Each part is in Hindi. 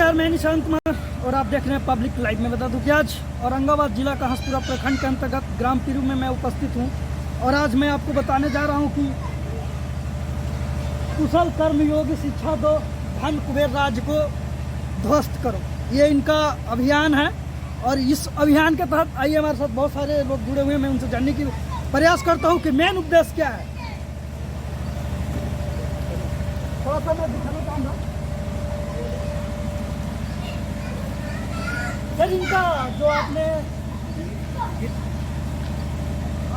नमस्कार, मैं निशांत कुमार और आप देख रहे हैं पब्लिक लाइव में। बता दूं कि आज औरंगाबाद जिला का हंसपुरा प्रखंड के अंतर्गत ग्राम पीरू में मैं उपस्थित हूं और आज मैं आपको बताने जा रहा हूं कि कुशल कर्मयोगी शिक्षा दो, धन कुबेर राज को ध्वस्त करो, ये इनका अभियान है। और इस अभियान के तहत आइए हमारे साथ बहुत सारे लोग जुड़े हुए हैं, मैं उनसे जानने की प्रयास करता हूँ कि मेन उद्देश्य क्या है। थोड़ा सा मैं दिखाना चाहूँगा सर, इनका जो आपने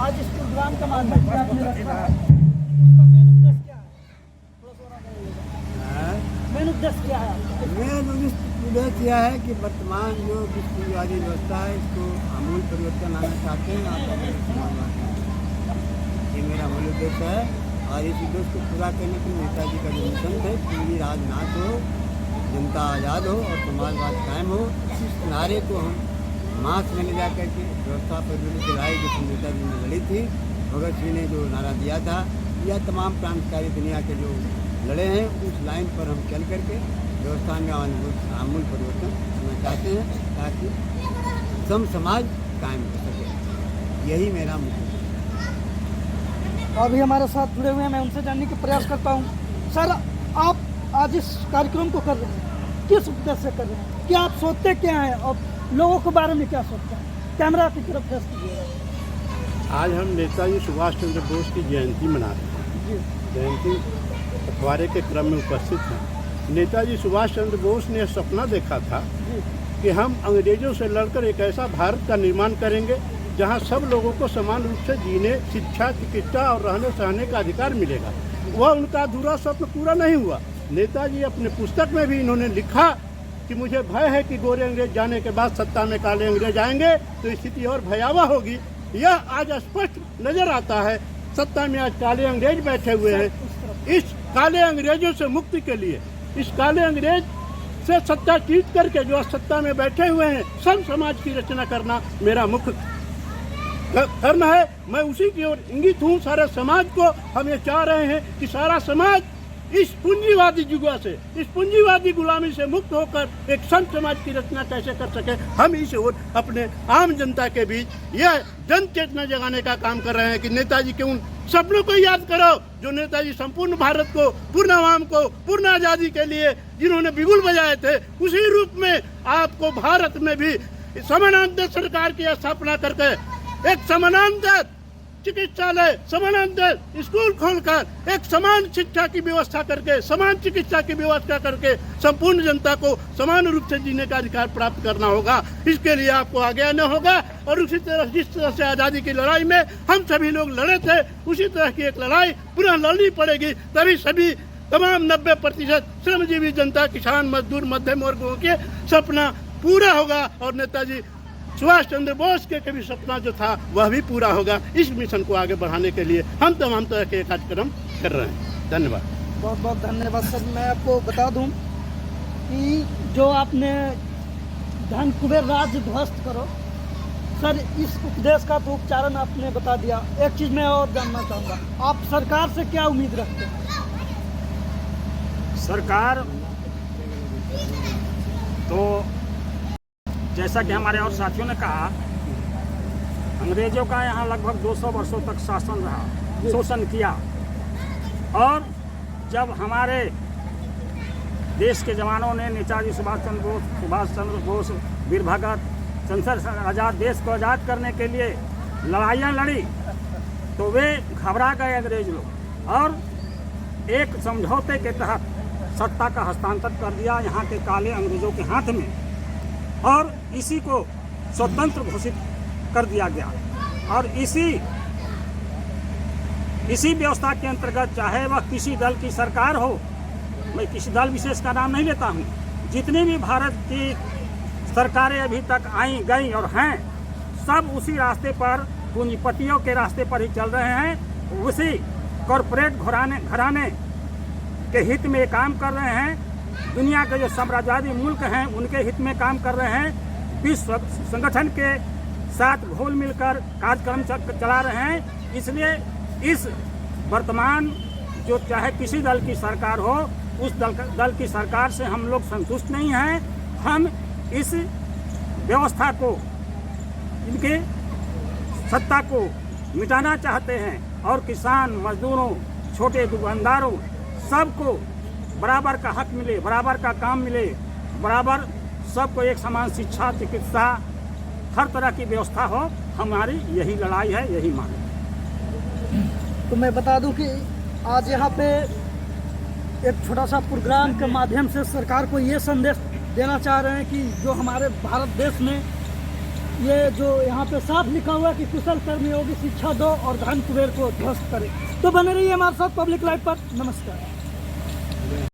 आज इस प्रोग्राम का माध्यम से आपने रखा है, उसका मेन उद्देश्य क्या है? मेन उद्देश्य क्या है? मेन उद्देश्य यह है कि वर्तमान जो विश्ववादी व्यवस्था है, इसको आमूल परिवर्तन लाना चाहते हैं ये मेरा मूल उद्देश्य है। और इस उद्देश्य को पूरा करने के लिए नेताजी का जो मिशन है, पूरी राज नाश हो, जनता आज़ाद हो और समाजवाद कायम हो, इस नारे को हम मास में ले जा करके व्यवस्था पर विरुद्ध लड़ाई जो नेताजी ने लड़ी थी, भगत सिंह ने जो नारा दिया था, या तमाम क्रांतिकारी दुनिया के जो लड़े हैं, उस लाइन पर हम चल करके व्यवस्था में आमूल परिवर्तन करना चाहते हैं ताकि सम समाज कायम हो सके। यही मेरा मुद्दा। अभी हमारे साथ जुड़े हुए हैं, मैं उनसे जानने की प्रयास करता हूँ। सर, आप आज इस कार्यक्रम को कर रहे हैं, किस उद्देश्य से कर रहे हैं? क्या आप सोचते क्या हैं और लोगों के बारे में क्या सोचते हैं? कैमरा की तरफ फेस कीजिएगा। आज हम नेताजी सुभाष चंद्र बोस की जयंती मना रहे हैं। जयंती पखवाड़े के क्रम में उपस्थित हैं। नेताजी सुभाष चंद्र बोस ने सपना देखा था कि हम अंग्रेजों से लड़कर एक ऐसा भारत का निर्माण करेंगे जहां सब लोगों को समान रूप से जीने, शिक्षा, चिकित्सा और रहने सहने का अधिकार मिलेगा। वह उनका अधूरा स्वप्न पूरा नहीं हुआ। नेताजी अपने पुस्तक में भी इन्होंने लिखा कि मुझे भय है कि गोरे अंग्रेज जाने के बाद सत्ता में काले अंग्रेज आएंगे तो स्थिति और भयावह होगी। यह आज स्पष्ट नजर आता है। सत्ता में आज काले अंग्रेज बैठे हुए हैं। इस काले अंग्रेजों से मुक्ति के लिए, इस काले अंग्रेज से सत्ता जीत करके जो सत्ता में बैठे हुए हैं, सब समाज की रचना करना मेरा मुख्य कर्म है। मैं उसी की ओर इंगित हूँ। सारे समाज को हम ये चाह रहे हैं कि सारा समाज इस पूंजीवादी जुआ से, इस पूंजीवादी गुलामी से मुक्त होकर एक संत समाज की रचना कैसे कर सके, हम इस ओर अपने आम जनता के बीच यह जन चेतना जगाने का काम कर रहे हैं कि नेताजी के उन सपनों को याद करो जो नेताजी संपूर्ण भारत को, पूर्ण आवाम को, पूर्ण आज़ादी के लिए जिन्होंने बिगुल बजाए थे, उसी रूप में आपको भारत में भी समानांतर सरकार की स्थापना करके एक समानांतर चिकित्सालय, समानांतर स्कूल खोलकर एक समान शिक्षा की व्यवस्था करके, समान चिकित्सा की व्यवस्था करके संपूर्ण जनता को समान रूप से जीने का अधिकार प्राप्त करना होगा। इसके लिए आपको आगे आना होगा और उसी तरह जिस तरह से आज़ादी की लड़ाई में हम सभी लोग लड़े थे, उसी तरह की एक लड़ाई पुनः लड़नी पड़ेगी। तभी सभी तमाम 90% श्रमजीवी जनता, किसान, मजदूर, मध्यम वर्गों के सपना पूरा होगा और नेताजी सुभाष चंद्र बोस के कभी सपना जो था वह भी पूरा होगा। इस मिशन को आगे बढ़ाने के लिए हम तमाम तरह के कार्यक्रम कर रहे हैं। धन्यवाद। बहुत बहुत धन्यवाद सर। मैं आपको बता दूं कि जो आपने धन कुबेर राज ध्वस्त करो, सर, इस उपदेश का तो उच्चारण आपने बता दिया। एक चीज़ मैं और जानना चाहूँगा, आप सरकार से क्या उम्मीद रखते हैं? सरकार तो जैसा कि हमारे और साथियों ने कहा, अंग्रेजों का यहाँ लगभग 200 वर्षों तक शासन रहा, शोषण किया। और जब हमारे देश के जवानों ने नेताजी सुभाष चंद्र बोस, वीर भगत, चंद्रशेखर आज़ाद देश को आज़ाद करने के लिए लड़ाइयाँ लड़ी तो वे घबरा गए अंग्रेज लोग और एक समझौते के तहत सत्ता का हस्तांतरण कर दिया यहाँ के काले अंग्रेजों के हाथ में और इसी को स्वतंत्र घोषित कर दिया गया। और इसी व्यवस्था के अंतर्गत चाहे वह किसी दल की सरकार हो, मैं किसी दल विशेष का नाम नहीं लेता हूँ, जितनी भी भारत की सरकारें अभी तक आई गई और हैं, सब उसी रास्ते पर, पूंजीपतियों के रास्ते पर ही चल रहे हैं। उसी कॉरपोरेट घराने के हित में काम कर रहे हैं। दुनिया के जो साम्राज्यवादी मुल्क हैं उनके हित में काम कर रहे हैं। विश्व संगठन के साथ घुल मिलकर कार्यक्रम चला रहे हैं। इसलिए इस वर्तमान जो चाहे किसी दल की सरकार हो, उस दल की सरकार से हम लोग संतुष्ट नहीं हैं हम इस व्यवस्था को, इनके सत्ता को मिटाना चाहते हैं और किसान, मजदूरों, छोटे दुकानदारों सबको बराबर का हक मिले, बराबर का काम मिले, बराबर सबको एक समान शिक्षा, चिकित्सा, हर तरह की व्यवस्था हो। हमारी यही लड़ाई है, यही मांग है। तो मैं बता दूं कि आज यहाँ पे एक छोटा सा प्रोग्राम के माध्यम से सरकार को ये संदेश देना चाह रहे हैं कि जो हमारे भारत देश में ये जो यहाँ पे साफ लिखा हुआ है कि कुशल कर्मयोगी शिक्षा दो और धन कुबेर को ध्वस्त करे। तो बने रहिए हमारे साथ पब्लिक लाइव पर। नमस्कार।